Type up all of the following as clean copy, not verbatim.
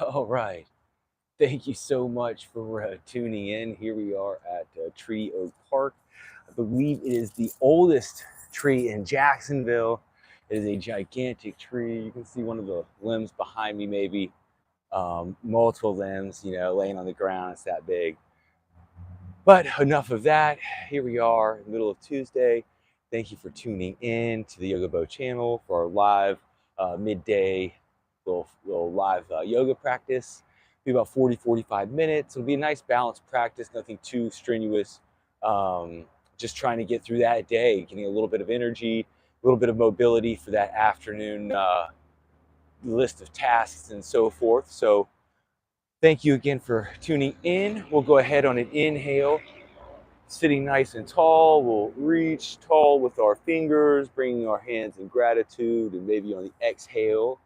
All right. Thank you so much for tuning in. Here we are at Tree Oak Park. I believe it is the oldest tree in Jacksonville. It is a gigantic tree. You can see one of the limbs behind me, maybe multiple limbs, laying on the ground. It's that big. But enough of that. Here we are, in the middle of Tuesday. Thank you for tuning in to the Yoga Bo channel for our live midday little live yoga practice. Be about 40-45 minutes. It'll be a nice balanced practice, nothing too strenuous. Just trying to get through that day, getting a little bit of energy, a little bit of mobility for that afternoon list of tasks and so forth. So thank you again for tuning in. We'll go ahead on an inhale, sitting nice and tall. We'll reach tall with our fingers, bringing our hands in gratitude, and maybe on the exhale,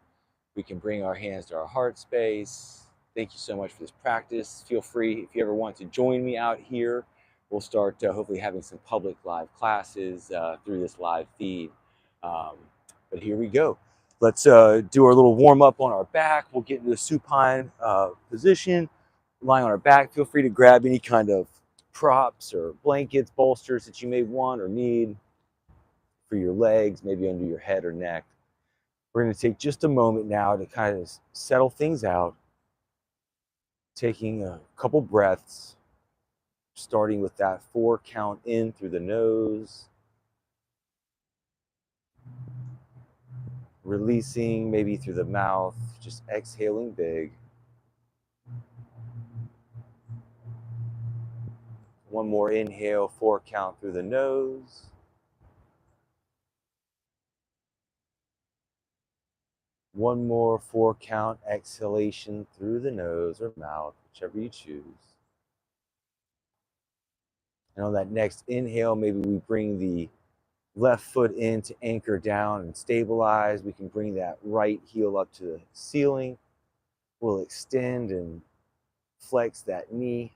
we can bring our hands to our heart space. Thank you so much for this practice. Feel free, if you ever want to join me out here, we'll start hopefully having some public live classes through this live feed. But here we go. Let's do our little warm up on our back. We'll get into a supine position, lying on our back. Feel free to grab any kind of props or blankets, bolsters that you may want or need for your legs, maybe under your head or neck. We're going to take just a moment now to kind of settle things out, taking a couple breaths, starting with that 4 count in through the nose, releasing maybe through the mouth, just exhaling big. One more inhale, 4 count through the nose. One more 4 count exhalation through the nose or mouth, whichever you choose. And on that next inhale, maybe we bring the left foot in to anchor down and stabilize. We can bring that right heel up to the ceiling. We'll extend and flex that knee.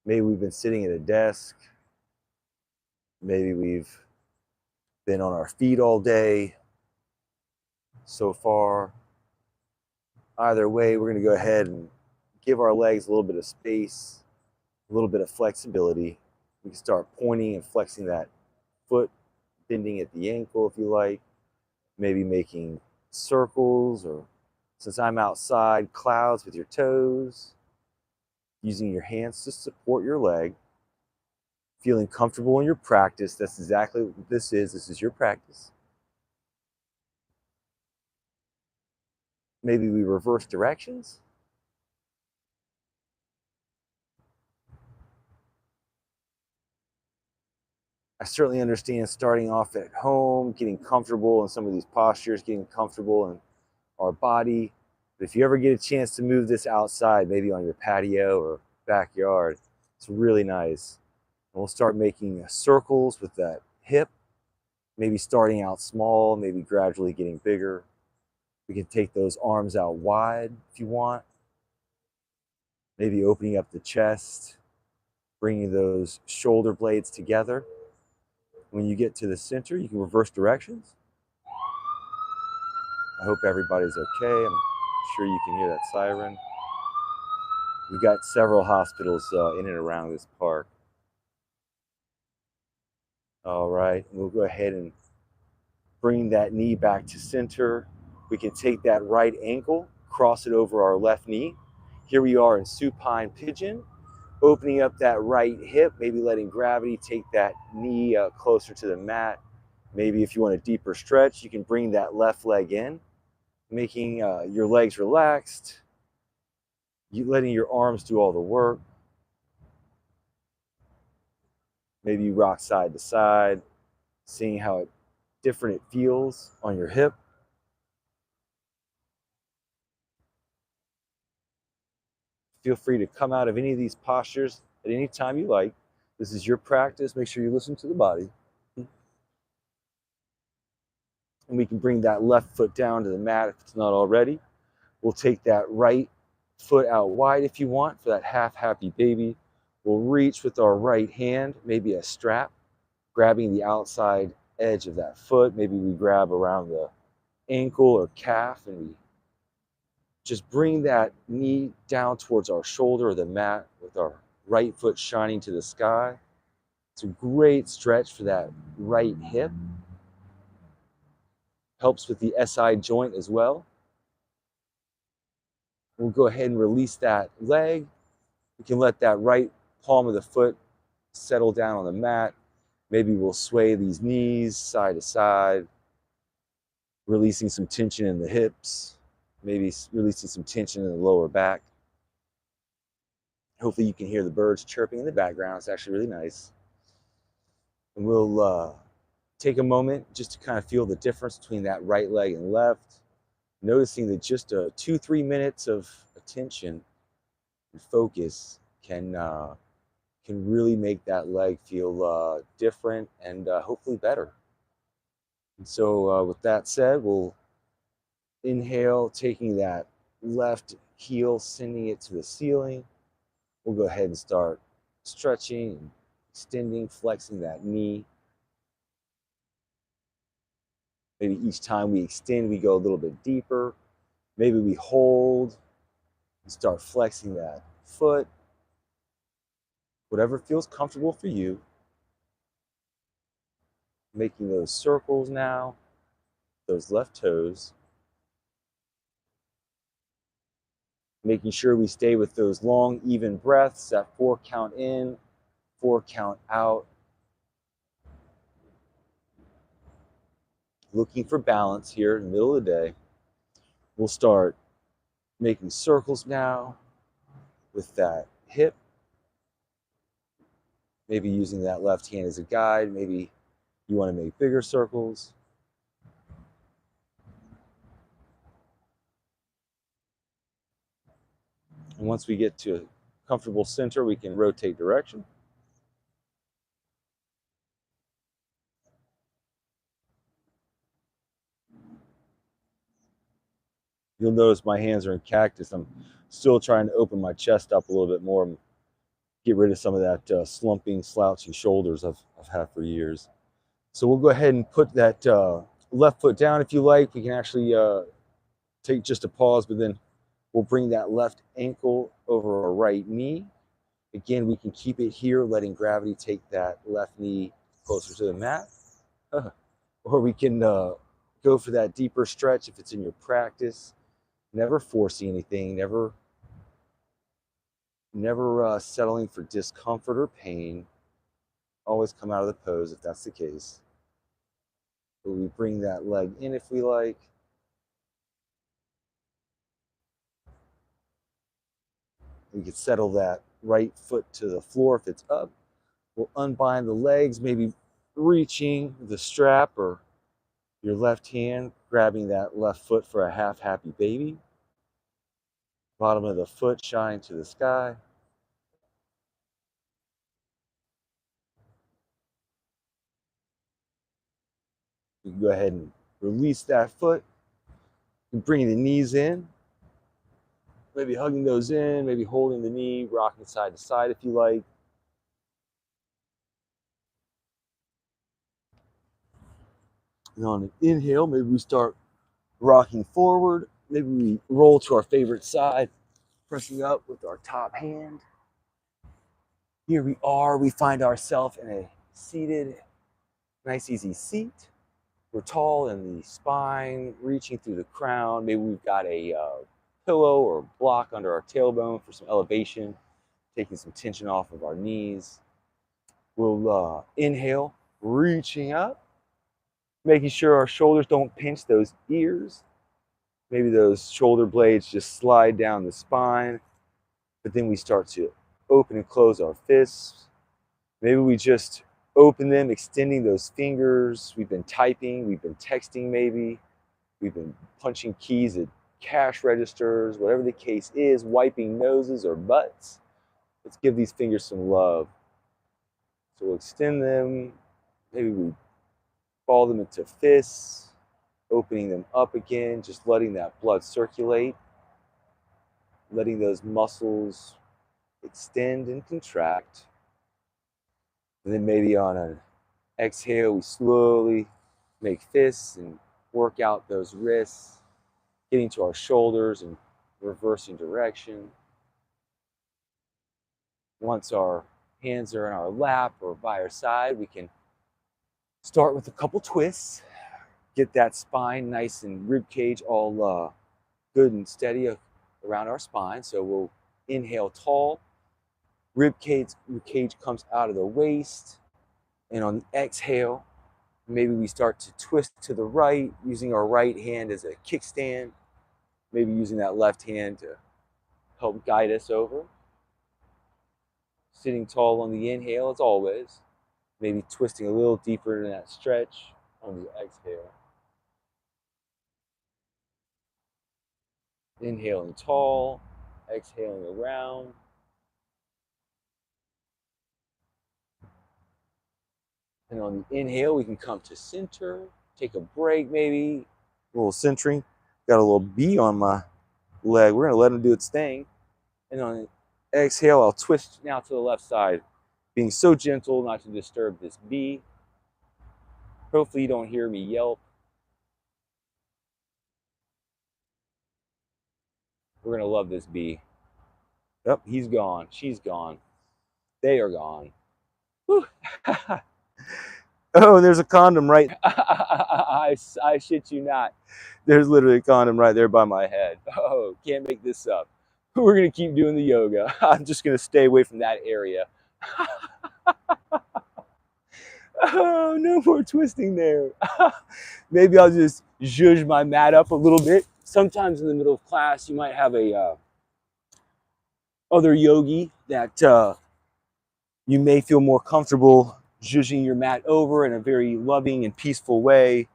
Maybe we've been sitting at a desk. Maybe we've been on our feet all day so far. Either way, we're going to go ahead and give our legs a little bit of space, a little bit of flexibility. We can start pointing and flexing that foot, bending at the ankle if you like, maybe making circles, or since I'm outside, clouds with your toes, using your hands to support your leg, feeling comfortable in your practice. That's exactly what this is. This is your practice. Maybe we reverse directions. I certainly understand starting off at home, getting comfortable in some of these postures, getting comfortable in our body. But if you ever get a chance to move this outside, maybe on your patio or backyard, it's really nice. And we'll start making circles with that hip, maybe starting out small, maybe gradually getting bigger. We can take those arms out wide if you want. Maybe opening up the chest, bringing those shoulder blades together. When you get to the center, you can reverse directions. I hope everybody's okay. I'm sure you can hear that siren. We've got several hospitals in and around this park. All right, we'll go ahead and bring that knee back to center. We can take that right ankle, cross it over our left knee. Here we are in supine pigeon, opening up that right hip, maybe letting gravity take that knee closer to the mat. Maybe if you want a deeper stretch, you can bring that left leg in, making your legs relaxed, letting your arms do all the work. Maybe you rock side to side, seeing how different it feels on your hip. Feel free to come out of any of these postures at any time you like. This is your practice. Make sure you listen to the body. And we can bring that left foot down to the mat if it's not already. We'll take that right foot out wide if you want for that half happy baby. We'll reach with our right hand, maybe a strap, grabbing the outside edge of that foot. Maybe we grab around the ankle or calf and we Just bring that knee down towards our shoulder or the mat with our right foot shining to the sky. It's a great stretch for that right hip. Helps with the SI joint as well. We'll go ahead and release that leg. We can let that right palm of the foot settle down on the mat. Maybe we'll sway these knees side to side, releasing some tension in the hips, maybe releasing some tension in the lower back. Hopefully you can hear the birds chirping in the background. It's actually really nice. And we'll take a moment just to kind of feel the difference between that right leg and left, noticing that just 2-3 minutes of attention and focus can really make that leg feel different and hopefully better. And so with that said, we'll inhale, taking that left heel, sending it to the ceiling. We'll go ahead and start stretching, extending, flexing that knee. Maybe each time we extend, we go a little bit deeper. Maybe we hold and start flexing that foot. Whatever feels comfortable for you. Making those circles now, those left toes. Making sure we stay with those long, even breaths, that 4 count in, 4 count out. Looking for balance here in the middle of the day. We'll start making circles now with that hip. Maybe using that left hand as a guide. Maybe you want to make bigger circles. And once we get to a comfortable center, we can rotate direction. You'll notice my hands are in cactus. I'm still trying to open my chest up a little bit more and get rid of some of that slumping, slouching shoulders I've had for years. So we'll go ahead and put that left foot down if you like. We can actually take just a pause, but then we'll bring that left ankle over our right knee. Again, we can keep it here, letting gravity take that left knee closer to the mat. Or we can go for that deeper stretch if it's in your practice. Never forcing anything, never settling for discomfort or pain. Always come out of the pose if that's the case. But we bring that leg in if we like. We can settle that right foot to the floor if it's up. We'll unbind the legs, maybe reaching the strap or your left hand, grabbing that left foot for a half happy baby. Bottom of the foot shine to the sky. You can go ahead and release that foot and bring the knees in. Maybe hugging those in, maybe holding the knee, rocking side to side if you like. And on an inhale, maybe we start rocking forward. Maybe we roll to our favorite side, pressing up with our top hand. Here we are. We find ourselves in a seated, nice easy seat. We're tall in the spine, reaching through the crown. Maybe we've got a pillow or block under our tailbone for some elevation, taking some tension off of our knees. We'll inhale, reaching up, making sure our shoulders don't pinch those ears. Maybe those shoulder blades just slide down the spine, but then we start to open and close our fists. Maybe we just open them, extending those fingers. We've been typing, we've been texting maybe, we've been punching keys at cash registers, whatever the case is, wiping noses or butts. Let's give these fingers some love. So we'll extend them, maybe we ball them into fists, opening them up again, just letting that blood circulate, letting those muscles extend and contract. And then maybe on an exhale, we slowly make fists and work out those wrists, getting to our shoulders and reversing direction. Once our hands are in our lap or by our side, we can start with a couple twists. Get that spine nice and rib cage all good and steady around our spine. So we'll inhale tall, rib cage comes out of the waist, and on the exhale, maybe we start to twist to the right, using our right hand as a kickstand, maybe using that left hand to help guide us over. Sitting tall on the inhale as always, maybe twisting a little deeper in that stretch on the exhale. Inhaling tall, exhaling around. And on the inhale, we can come to center, take a break maybe, a little centering. Got a little bee on my leg. We're gonna let him do its thing. And on the exhale, I'll twist now to the left side, being so gentle not to disturb this bee. Hopefully you don't hear me yelp. We're gonna love this bee. Yep, he's gone, she's gone. They are gone. Oh, there's a condom right. I shit you not. There's literally a condom right there by my head. Oh, can't make this up. We're gonna keep doing the yoga. I'm just gonna stay away from that area. Oh, no more twisting there. Maybe I'll just zhuzh my mat up a little bit. Sometimes in the middle of class, you might have a other yogi that you may feel more comfortable zhuzhing your mat over in a very loving and peaceful way.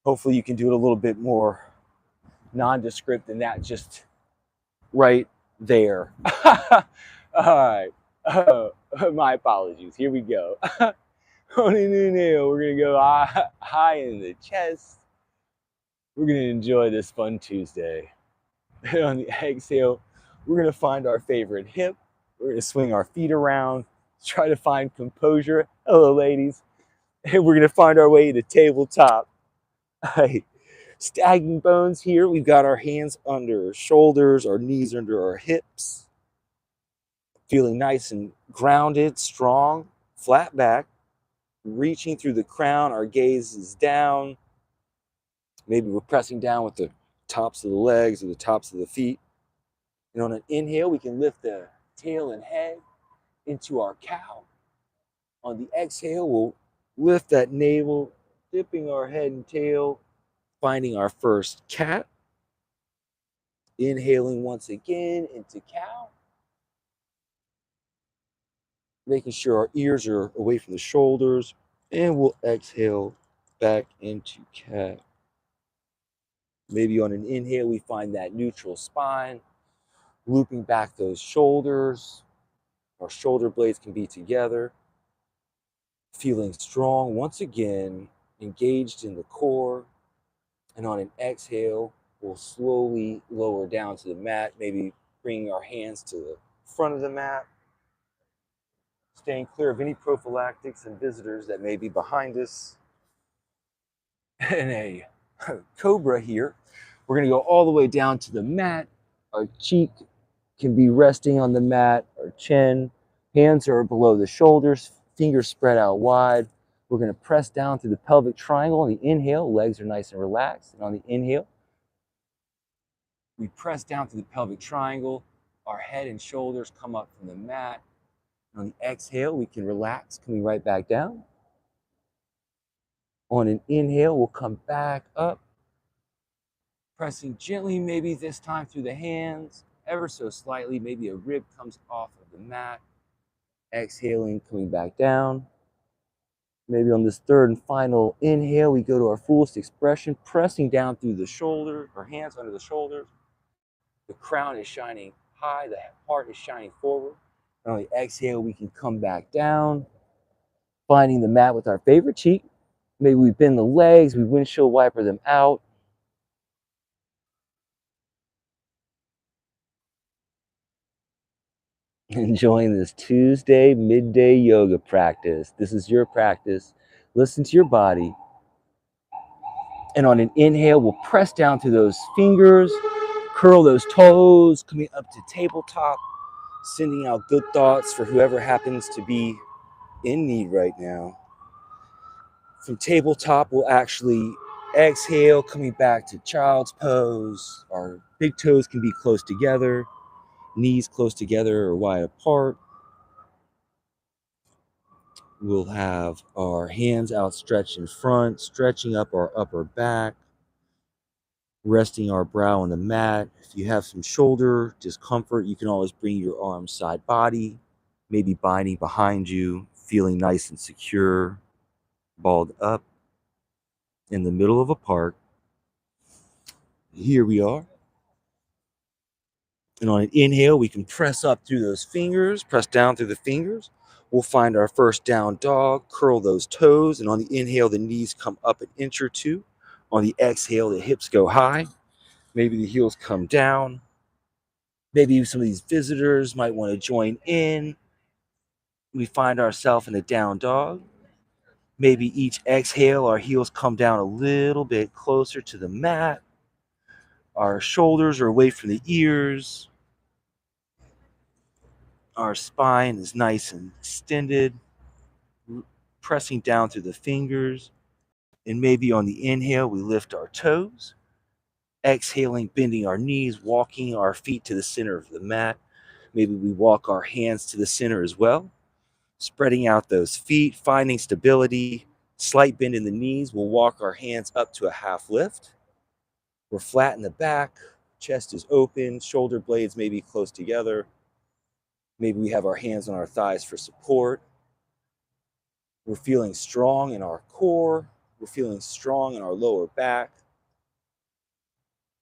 Hopefully you can do it a little bit more nondescript than that, just right there. All right. My apologies. Here we go. On an inhale, we're going to go high in the chest. We're going to enjoy this fun Tuesday. And on the exhale, we're going to find our favorite hip. We're going to swing our feet around, try to find composure. Hello, ladies. And we're going to find our way to tabletop. Right. Stacking bones here. We've got our hands under our shoulders, our knees under our hips. Feeling nice and grounded, strong, flat back. Reaching through the crown, our gaze is down. Maybe we're pressing down with the tops of the legs or the tops of the feet. And on an inhale, we can lift the tail and head into our cow. On the exhale, we'll lift that navel, dipping our head and tail, finding our first cat. Inhaling once again into cow. Making sure our ears are away from the shoulders. And we'll exhale back into cat. Maybe on an inhale, we find that neutral spine, looping back those shoulders. Our shoulder blades can be together. Feeling strong once again, engaged in the core. And on an exhale, we'll slowly lower down to the mat, maybe bringing our hands to the front of the mat. Staying clear of any prophylactics and visitors that may be behind us. And a cobra here. We're going to go all the way down to the mat. Our cheek can be resting on the mat, our chin. Hands are below the shoulders, fingers spread out wide. We're going to press down through the pelvic triangle. On the inhale, legs are nice and relaxed. And on the inhale, we press down through the pelvic triangle. Our head and shoulders come up from the mat. And on the exhale, we can relax, coming right back down. On an inhale, we'll come back up. Pressing gently, maybe this time through the hands, ever so slightly. Maybe a rib comes off of the mat. Exhaling, coming back down. Maybe on this third and final inhale, we go to our fullest expression, pressing down through the shoulder, our hands under the shoulders. The crown is shining high, the heart is shining forward. And on the exhale, we can come back down, finding the mat with our favorite cheek. Maybe we bend the legs, we windshield wiper them out. Enjoying this Tuesday midday yoga practice. This is your practice. Listen to your body. And on an inhale, we'll press down through those fingers. Curl those toes, coming up to tabletop, sending out good thoughts for whoever happens to be in need right now. From tabletop, we'll actually exhale, coming back to child's pose. Our big toes can be close together, knees close together or wide apart. We'll have our hands outstretched in front, stretching up our upper back, resting our brow on the mat. If you have some shoulder discomfort, you can always bring your arms side body, maybe binding behind you, feeling nice and secure, balled up in the middle of a park. Here we are. And on an inhale, we can press up through those fingers, press down through the fingers. We'll find our first down dog, curl those toes, and on the inhale, the knees come up an inch or two. On the exhale, the hips go high. Maybe the heels come down. Maybe some of these visitors might want to join in. We find ourselves in a down dog. Maybe each exhale, our heels come down a little bit closer to the mat. Our shoulders are away from the ears. Our spine is nice and extended, pressing down through the fingers. And maybe on the inhale, we lift our toes. Exhaling, bending our knees, walking our feet to the center of the mat. Maybe we walk our hands to the center as well. Spreading out those feet, finding stability. Slight bend in the knees. We'll walk our hands up to a half lift. We're flat in the back. Chest is open. Shoulder blades maybe close together. Maybe we have our hands on our thighs for support. We're feeling strong in our core. We're feeling strong in our lower back.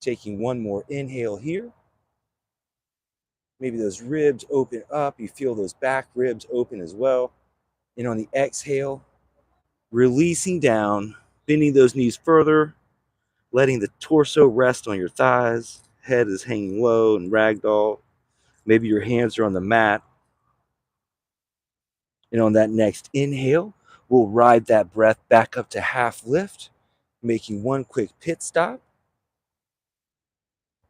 Taking one more inhale here. Maybe those ribs open up. You feel those back ribs open as well. And on the exhale, releasing down, bending those knees further, letting the torso rest on your thighs. Head is hanging low and ragdoll. Maybe your hands are on the mat. And on that next inhale, we'll ride that breath back up to half lift, making one quick pit stop.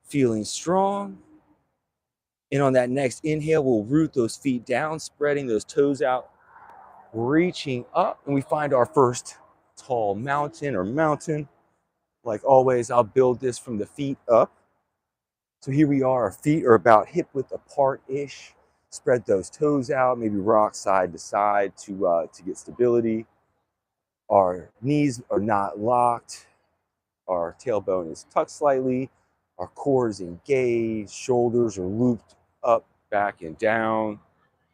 Feeling strong. And on that next inhale, we'll root those feet down, spreading those toes out, reaching up, and we find our first tall mountain or mountain. Like always, I'll build this from the feet up. So here we are, our feet are about hip width apart-ish. Spread those toes out, maybe rock side to side to get stability. Our knees are not locked. Our tailbone is tucked slightly. Our core is engaged. Shoulders are looped up, back, and down.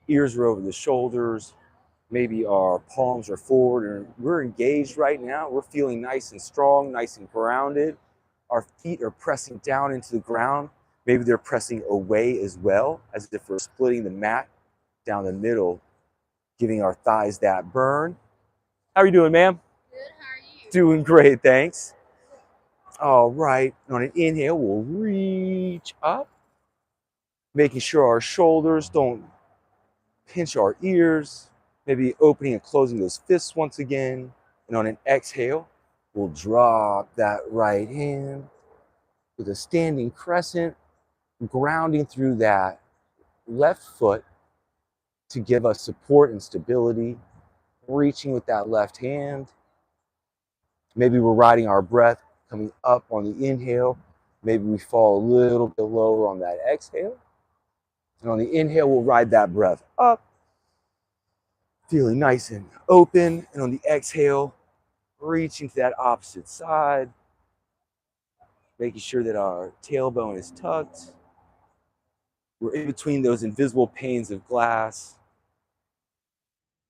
Ears are over the shoulders. Maybe our palms are forward, and we're engaged right now. We're feeling nice and strong, nice and grounded. Our feet are pressing down into the ground. Maybe they're pressing away as well, as if we're splitting the mat down the middle, giving our thighs that burn. How are you doing, ma'am? Good, how are you? Doing great, thanks. All right, on an inhale, we'll reach up, making sure our shoulders don't pinch our ears, maybe opening and closing those fists once again. And on an exhale, we'll drop that right hand with a standing crescent, grounding through that left foot to give us support and stability, reaching with that left hand. Maybe we're riding our breath coming up on the inhale. Maybe we fall a little bit lower on that exhale. And on the inhale, we'll ride that breath up, feeling nice and open. And on the exhale, reaching to that opposite side, making sure that our tailbone is tucked. We're in between those invisible panes of glass.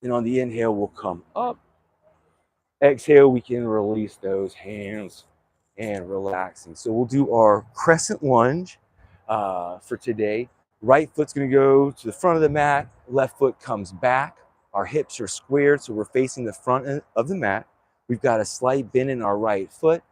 And on the inhale, we'll come up. Exhale, we can release those hands and relaxing. So we'll do our crescent lunge for today. Right foot's gonna go to the front of the mat. Left foot comes back. Our hips are squared, so we're facing the front of the mat. We've got a slight bend in our right foot.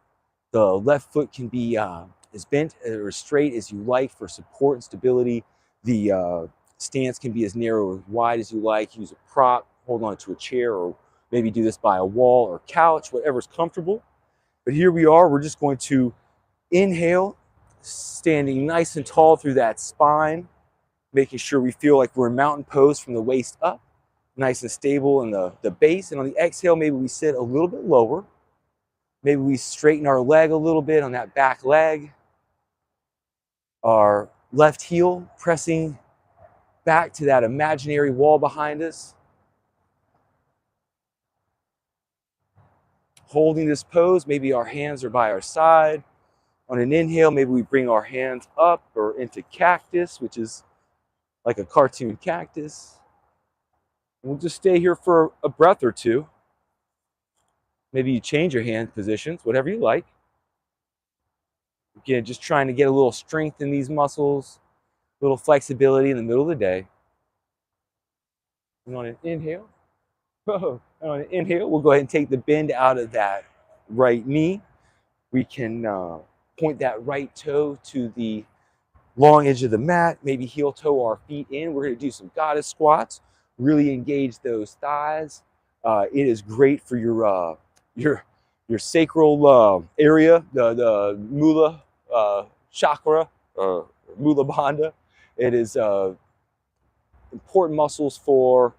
The left foot can be as bent or straight as you like for support and stability. The stance can be as narrow or wide as you like. Use a prop, hold on to a chair, or maybe do this by a wall or couch, whatever's comfortable. But here we are, we're just going to inhale, Standing nice and tall through that spine, making sure we feel like we're in mountain pose from the waist up, nice and stable in the base. And on the exhale, maybe we sit a little bit lower. Maybe we straighten our leg a little bit on that back leg. Our left heel pressing back to that imaginary wall behind us. Holding this pose, maybe our hands are by our side. On an inhale, maybe we bring our hands up or into cactus, which is like a cartoon cactus. We'll just stay here for a breath or two. Maybe you change your hand positions, whatever you like. Again, just trying to get a little strength in these muscles, a little flexibility in the middle of the day. And on an inhale, on an inhale, we'll go ahead and take the bend out of that right knee. We can point that right toe to the long edge of the mat, maybe heel toe our feet in. We're going to do some goddess squats, really engage those thighs. It is great for your sacral area, the mula chakra, or mula bandha. It is important muscles for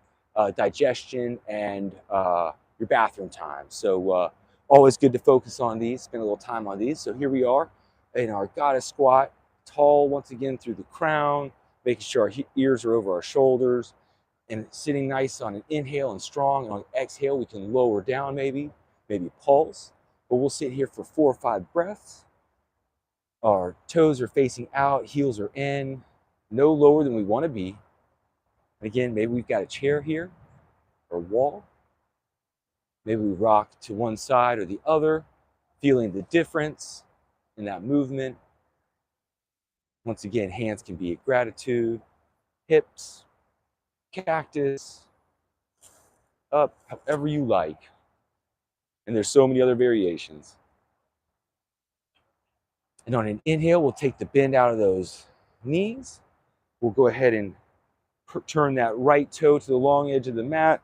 digestion and your bathroom time. So always good to focus on these, spend a little time on these. So here we are in our goddess squat, tall once again through the crown, making sure our ears are over our shoulders, and sitting nice on an inhale and strong. And on exhale, we can lower down maybe pulse. But we'll sit here for 4 or 5 breaths. Our toes are facing out, heels are in, no lower than we want to be. Again, maybe we've got a chair here or wall. Maybe we rock to one side or the other, feeling the difference in that movement. Once again, hands can be at gratitude, hips, cactus, up, however you like. And there's so many other variations. And on an inhale, we'll take the bend out of those knees. We'll go ahead and turn that right toe to the long edge of the mat,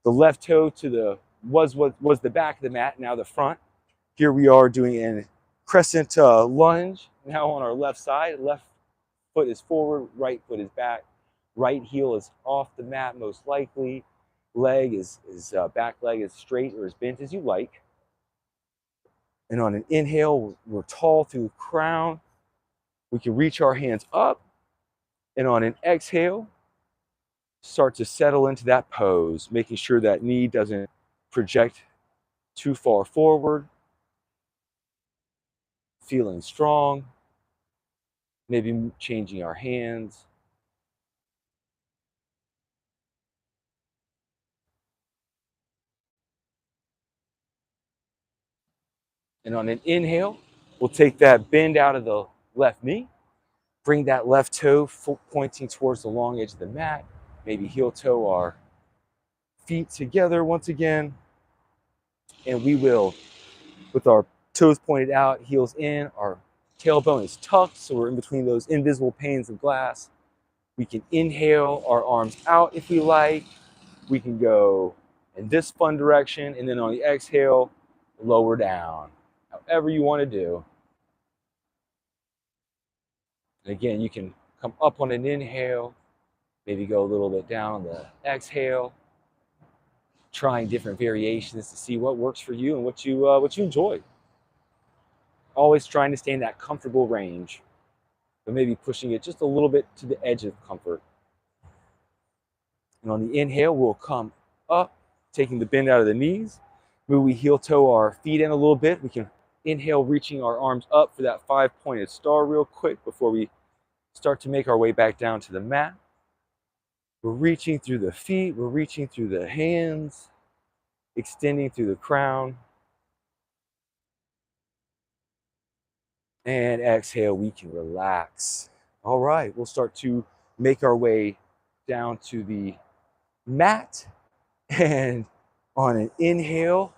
the left toe to the was the back of the mat, now the front. Here we are doing a crescent lunge, now on our left side. Left foot is forward, right foot is back. Right heel is off the mat most likely. Leg back leg is straight or as bent as you like. And on an inhale, we're tall through the crown. We can reach our hands up. And on an exhale, start to settle into that pose, making sure that knee doesn't project too far forward. Feeling strong. Maybe changing our hands. And on an inhale, we'll take that bend out of the left knee. Bring that left toe pointing towards the long edge of the mat. Maybe heel toe our feet together once again. And we will, with our toes pointed out, heels in, our tailbone is tucked, so we're in between those invisible panes of glass. We can inhale our arms out if we like. We can go in this fun direction, and then on the exhale, lower down. However you want to do. And again, you can come up on an inhale, maybe go a little bit down on the exhale, trying different variations to see what works for you and what you enjoy. Always trying to stay in that comfortable range, but maybe pushing it just a little bit to the edge of comfort. And on the inhale, we'll come up, taking the bend out of the knees. Maybe we heel toe our feet in a little bit. We can inhale, reaching our arms up for that 5-pointed star real quick before we start to make our way back down to the mat. We're reaching through the feet, we're reaching through the hands, extending through the crown. And exhale, we can relax. All right, we'll start to make our way down to the mat. And on an inhale,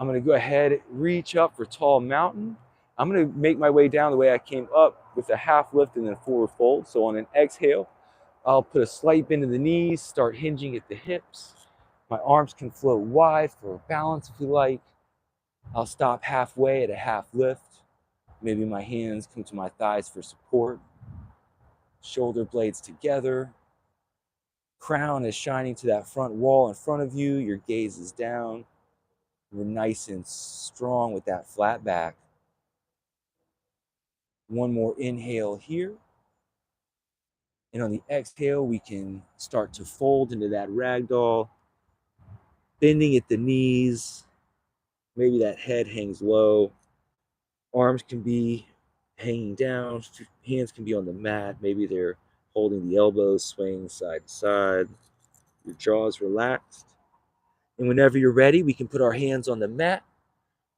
I'm going to go ahead and reach up for tall mountain. I'm going to make my way down the way I came up with a half lift and then forward fold. So on an exhale, I'll put a slight bend in the knees, start hinging at the hips. My arms can float wide for balance if you like. I'll stop halfway at a half lift. Maybe my hands come to my thighs for support. Shoulder blades together. Crown is shining to that front wall in front of you. Your gaze is down. We're nice and strong with that flat back. One more inhale here. And on the exhale, we can start to fold into that ragdoll, bending at the knees. Maybe that head hangs low. Arms can be hanging down. Hands can be on the mat. Maybe they're holding the elbows, swaying side to side. Your jaw is relaxed. And whenever you're ready, we can put our hands on the mat,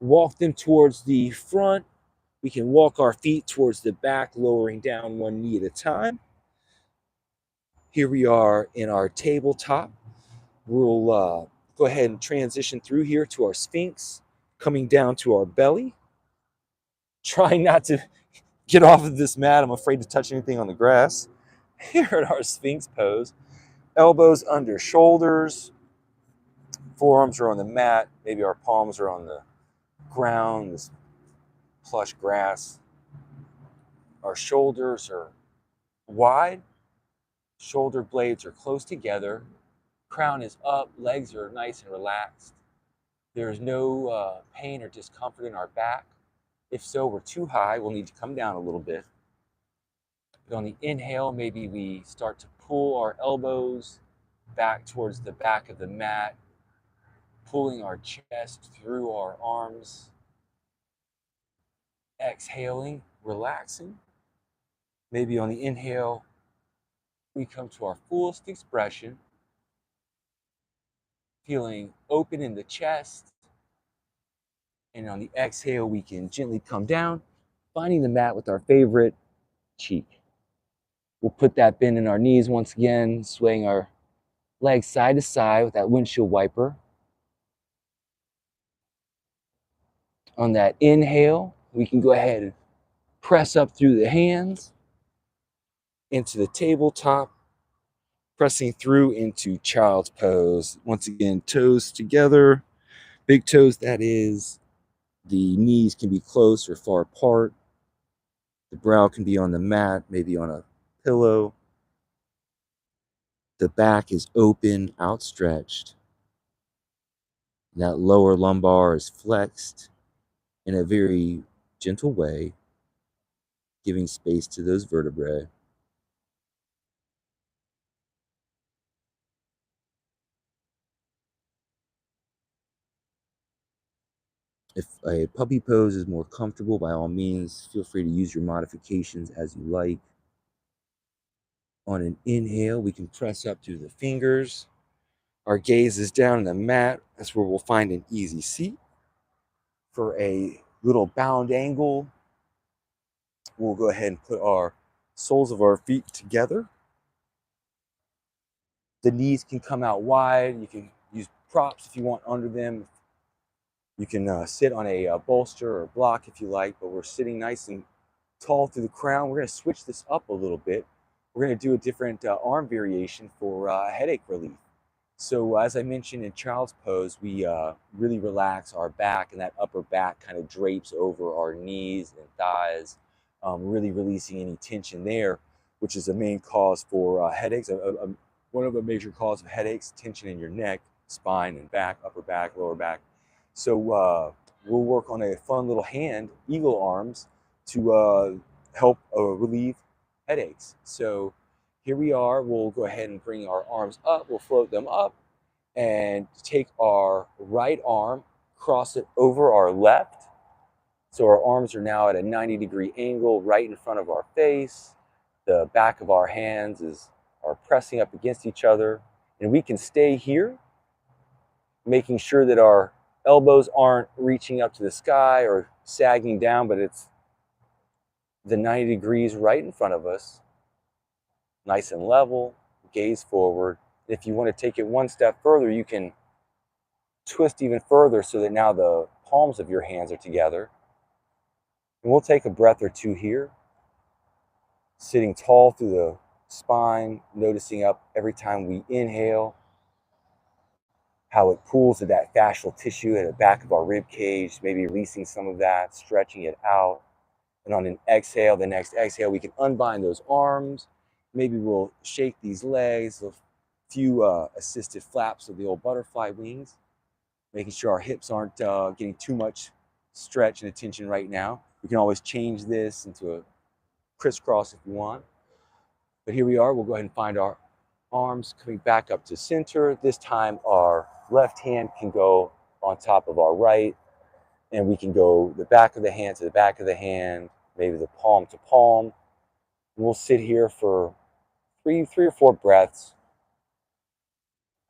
walk them towards the front. We can walk our feet towards the back, lowering down one knee at a time. Here we are in our tabletop. We'll go ahead and transition through here to our Sphinx, coming down to our belly. Trying not to get off of this mat. I'm afraid to touch anything on the grass. Here in our Sphinx pose, elbows under shoulders, forearms are on the mat, maybe our palms are on the ground, this plush grass. Our shoulders are wide, shoulder blades are close together, crown is up, legs are nice and relaxed. There's no pain or discomfort in our back. If so, we're too high, we'll need to come down a little bit. But on the inhale, maybe we start to pull our elbows back towards the back of the mat, pulling our chest through our arms. Exhaling, relaxing. Maybe on the inhale, we come to our fullest expression, feeling open in the chest. And on the exhale, we can gently come down, finding the mat with our favorite cheek. We'll put that bend in our knees once again, swaying our legs side to side with that windshield wiper. On that inhale, we can go ahead and press up through the hands into the tabletop, pressing through into child's pose. Once again, toes together, big toes, that is. The knees can be close or far apart. The brow can be on the mat, maybe on a pillow. The back is open, outstretched. That lower lumbar is flexed in a very gentle way, giving space to those vertebrae. If a puppy pose is more comfortable, by all means, feel free to use your modifications as you like. On an inhale, we can press up through the fingers. Our gaze is down on the mat. That's where we'll find an easy seat. For a little bound angle, we'll go ahead and put our soles of our feet together. The knees can come out wide. You can use props if you want under them. You can sit on a bolster or block if you like, but we're sitting nice and tall through the crown. We're going to switch this up a little bit. We're going to do a different arm variation for headache relief. So as I mentioned in child's pose, we really relax our back, and that upper back kind of drapes over our knees and thighs, really releasing any tension there, which is a main cause for headaches. One of the major causes of headaches, tension in your neck, spine, and back, upper back, lower back. So we'll work on a fun little hand, eagle arms, to help relieve headaches. So here we are. We'll go ahead and bring our arms up. We'll float them up and take our right arm, cross it over our left. So our arms are now at a 90-degree angle right in front of our face. The back of our hands are pressing up against each other. And we can stay here, making sure that our elbows aren't reaching up to the sky or sagging down, but it's the 90 degrees right in front of us. Nice and level, gaze forward. If you want to take it one step further, you can twist even further so that now the palms of your hands are together. And we'll take a breath or two here, sitting tall through the spine, noticing up every time we inhale, how it pulls to that fascial tissue at the back of our rib cage, maybe releasing some of that, stretching it out. And on an exhale, the next exhale, we can unbind those arms. Maybe we'll shake these legs, a few assisted flaps of the old butterfly wings, making sure our hips aren't getting too much stretch and attention right now. We can always change this into a crisscross if you want. But here we are. We'll go ahead and find our arms coming back up to center. This time our left hand can go on top of our right, and we can go the back of the hand to the back of the hand, maybe the palm to palm. We'll sit here for three or four breaths,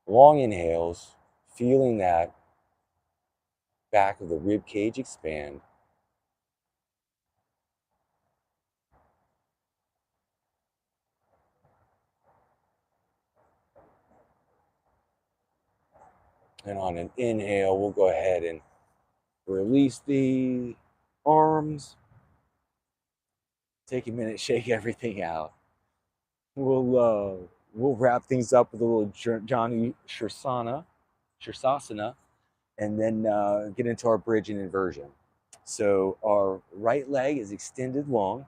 long inhales, feeling that back of the rib cage expand. And on an inhale, we'll go ahead and release the arms. Take a minute, shake everything out. We'll wrap things up with a little Janu Shirsasana, and then get into our bridge and inversion. So our right leg is extended long,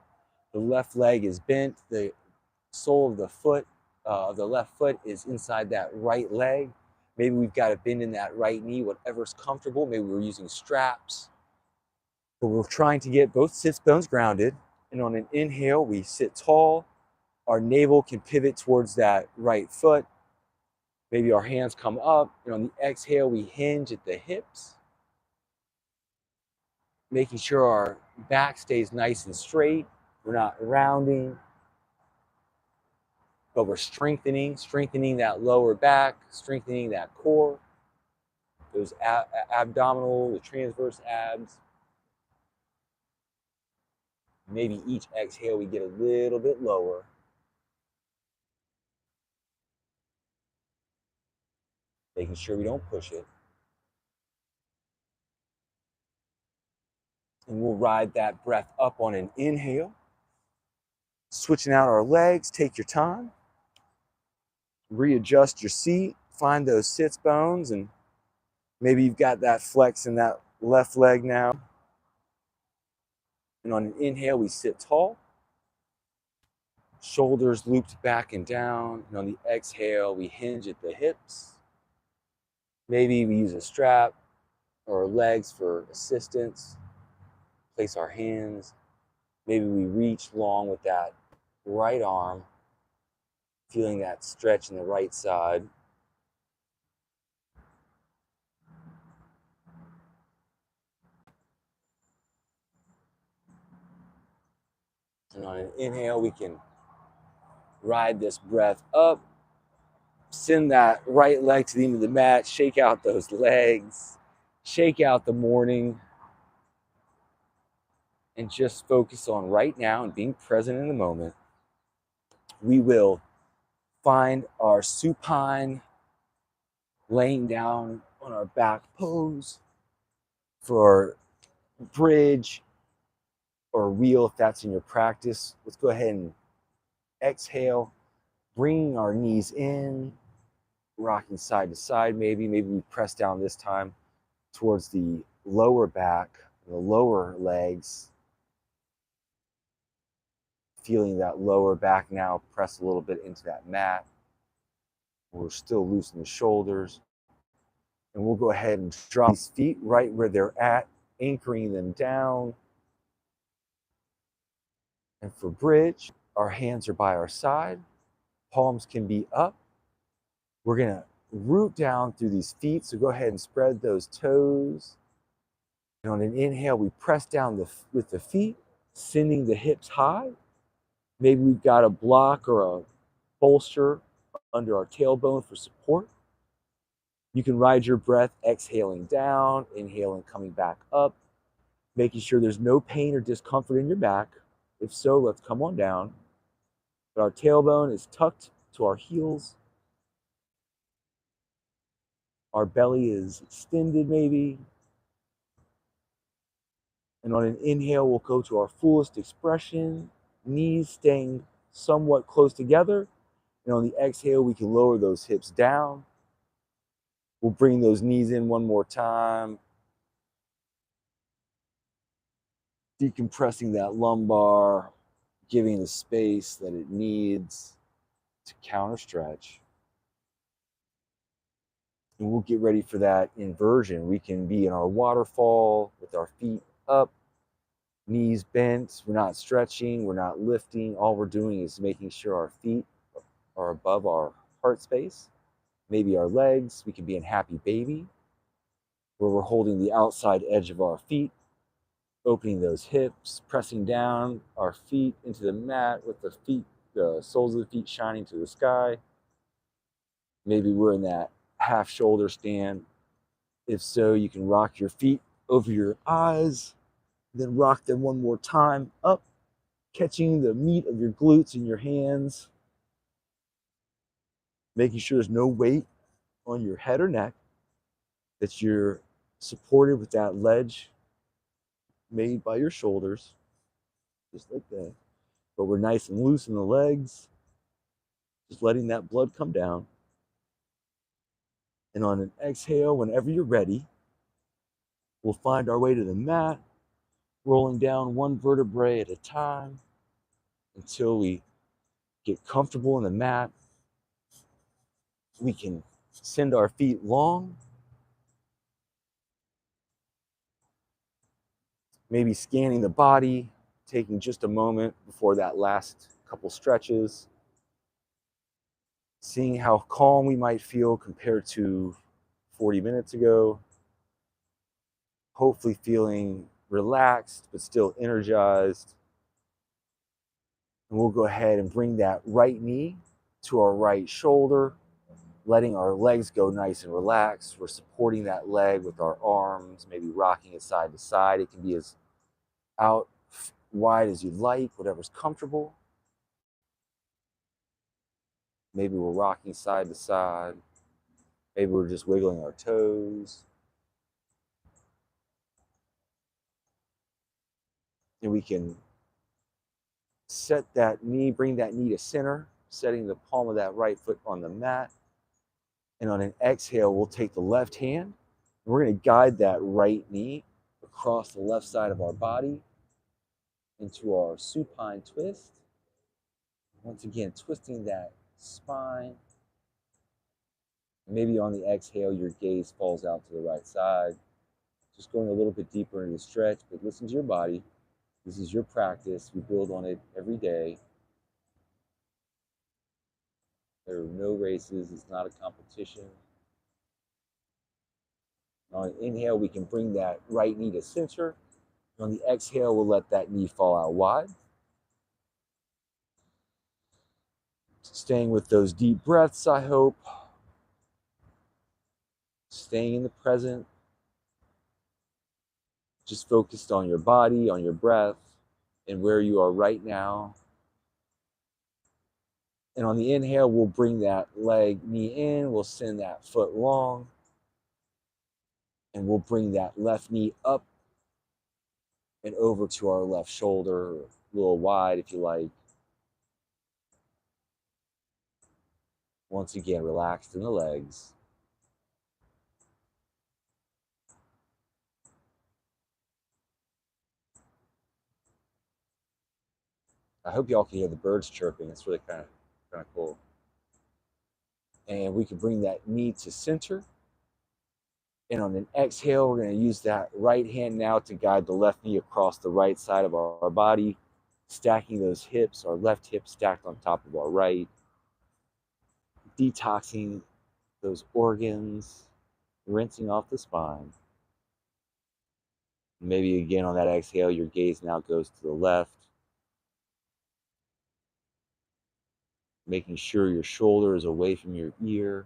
the left leg is bent, the sole of the foot, of the left foot is inside that right leg. Maybe we've got a bend in that right knee, whatever's comfortable. Maybe we're using straps. But we're trying to get both sits bones grounded. And on an inhale, we sit tall. Our navel can pivot towards that right foot. Maybe our hands come up. And on the exhale, we hinge at the hips, making sure our back stays nice and straight. We're not rounding, but we're strengthening that lower back, strengthening that core, those abdominal, the transverse abs. Maybe each exhale we get a little bit lower. Making sure we don't push it. And we'll ride that breath up on an inhale. Switching out our legs, take your time. Readjust your seat, find those sits bones, and maybe you've got that flex in that left leg now. And on an inhale, we sit tall. Shoulders looped back and down. And on the exhale, we hinge at the hips. Maybe we use a strap or legs for assistance. Place our hands. Maybe we reach long with that right arm, feeling that stretch in the right side. And on an inhale, we can ride this breath up. Send that right leg to the end of the mat. Shake out those legs. Shake out the morning. And just focus on right now and being present in the moment. We will find our supine, laying down on our back pose for bridge or wheel if that's in your practice. Let's go ahead and exhale, bringing our knees in, rocking side to side maybe. Maybe we press down this time towards the lower back, the lower legs. Feeling that lower back now press a little bit into that mat. We're still loosening the shoulders. And we'll go ahead and drop these feet right where they're at, anchoring them down. And for bridge, our hands are by our side. Palms can be up. We're going to root down through these feet. So go ahead and spread those toes. And on an inhale, we press down with the feet, sending the hips high. Maybe we've got a block or a bolster under our tailbone for support. You can ride your breath exhaling down, inhaling, coming back up, making sure there's no pain or discomfort in your back. If so, let's come on down. But our tailbone is tucked to our heels. Our belly is extended maybe. And on an inhale, we'll go to our fullest expression, knees staying somewhat close together. And on the exhale, we can lower those hips down. We'll bring those knees in one more time. decompressing that lumbar, giving the space that it needs to counter stretch. And we'll get ready for that inversion. We can be in our waterfall with our feet up, knees bent. We're not stretching, we're not lifting. All we're doing is making sure our feet are above our heart space. Maybe our legs. We can be in happy baby, where we're holding the outside edge of our feet, opening those hips, pressing down our feet into the mat with the soles of the feet shining to the sky. Maybe we're in that half shoulder stand. If so, you can rock your feet over your eyes, then rock them one more time up, catching the meat of your glutes in your hands, making sure there's no weight on your head or neck, that you're supported with that ledge made by your shoulders, just like that. But we're nice and loose in the legs, just letting that blood come down. And on an exhale, whenever you're ready, we'll find our way to the mat, rolling down one vertebrae at a time until we get comfortable in the mat. We can send our feet long, maybe scanning the body, taking just a moment before that last couple stretches, seeing how calm we might feel compared to 40 minutes ago, hopefully feeling relaxed but still energized. And we'll go ahead and bring that right knee to our right shoulder, letting our legs go nice and relaxed. We're supporting that leg with our arms, maybe rocking it side to side. It can be as out wide as you'd like, whatever's comfortable. Maybe we're rocking side to side. Maybe we're just wiggling our toes. And we can set that knee, bring that knee to center, setting the palm of that right foot on the mat. And on an exhale, we'll take the left hand. And we're going to guide that right knee across the left side of our body into our supine twist. Once again, twisting that spine. Maybe on the exhale, your gaze falls out to the right side. Just going a little bit deeper into the stretch, but listen to your body. This is your practice. We build on it every day. There are no races. It's not a competition. On an inhale, we can bring that right knee to center. On the exhale, we'll let that knee fall out wide. Staying with those deep breaths, I hope. Staying in the present. Just focused on your body, on your breath, and where you are right now. And on the inhale, we'll bring that leg, knee in. We'll send that foot long. And we'll bring that left knee up and over to our left shoulder, a little wide if you like. Once again, relaxed in the legs. I hope y'all can hear the birds chirping. It's really kind of cool. And we can bring that knee to center. And on an exhale, we're going to use that right hand now to guide the left knee across the right side of our body, stacking those hips, our left hip stacked on top of our right, detoxing those organs, rinsing off the spine. Maybe again on that exhale, your gaze now goes to the left, making sure your shoulder is away from your ear.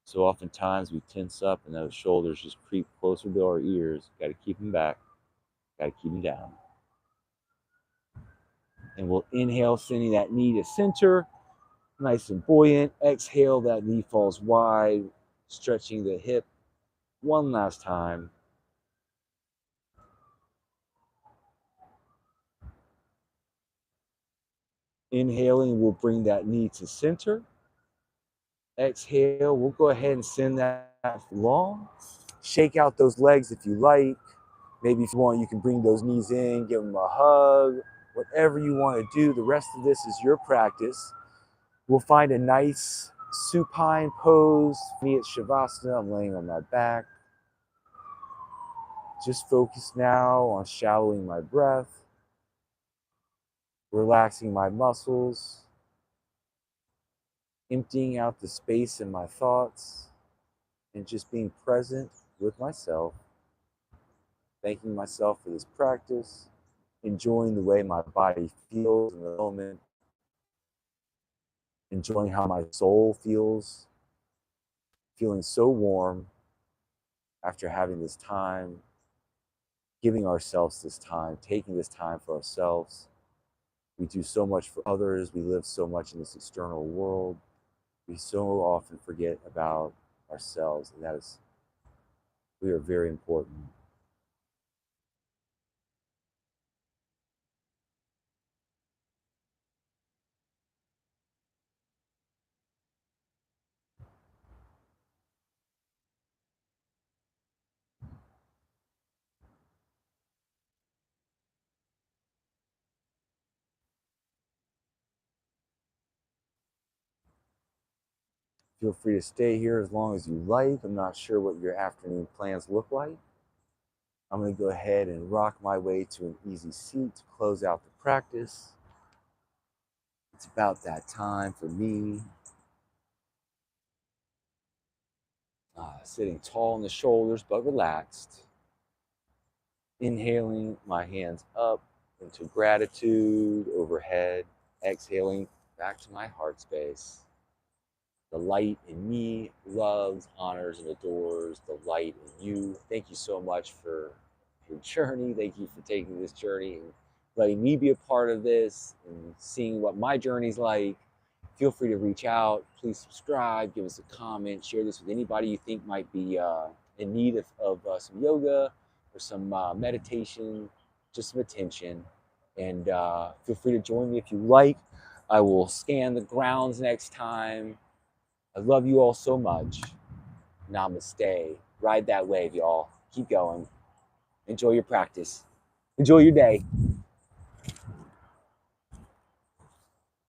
So oftentimes we tense up and those shoulders just creep closer to our ears. Got to keep them back, got to keep them down. And we'll inhale, sending that knee to center, nice and buoyant. Exhale, that knee falls wide, stretching the hip one last time. Inhaling, we'll bring that knee to center. Exhale, we'll go ahead and send that long. Shake out those legs if you like. Maybe if you want, you can bring those knees in, give them a hug, whatever you want to do. The rest of this is your practice. We'll find a nice supine pose. Me at Shavasana, I'm laying on my back. Just focus now on shallowing my breath, relaxing my muscles, emptying out the space in my thoughts, and just being present with myself, thanking myself for this practice, enjoying the way my body feels in the moment, enjoying how my soul feels, feeling so warm after having this time, giving ourselves this time, taking this time for ourselves. We do so much for others. We live so much in this external world. We so often forget about ourselves, and we are very important. Feel free to stay here as long as you like. I'm not sure what your afternoon plans look like. I'm going to go ahead and rock my way to an easy seat to close out the practice. It's about that time for me. Sitting tall in the shoulders but relaxed. Inhaling my hands up into gratitude overhead. Exhaling back to my heart space. The light in me loves, honors, and adores the light in you. Thank you so much for your journey. Thank you for taking this journey and letting me be a part of this and seeing what my journey's like. Feel free to reach out. Please subscribe, give us a comment, share this with anybody you think might be in need of some yoga or some meditation, just some attention. And feel free to join me if you like. I will scan the grounds next time. I love you all so much. Namaste. Ride that wave, y'all. Keep going. Enjoy your practice. Enjoy your day.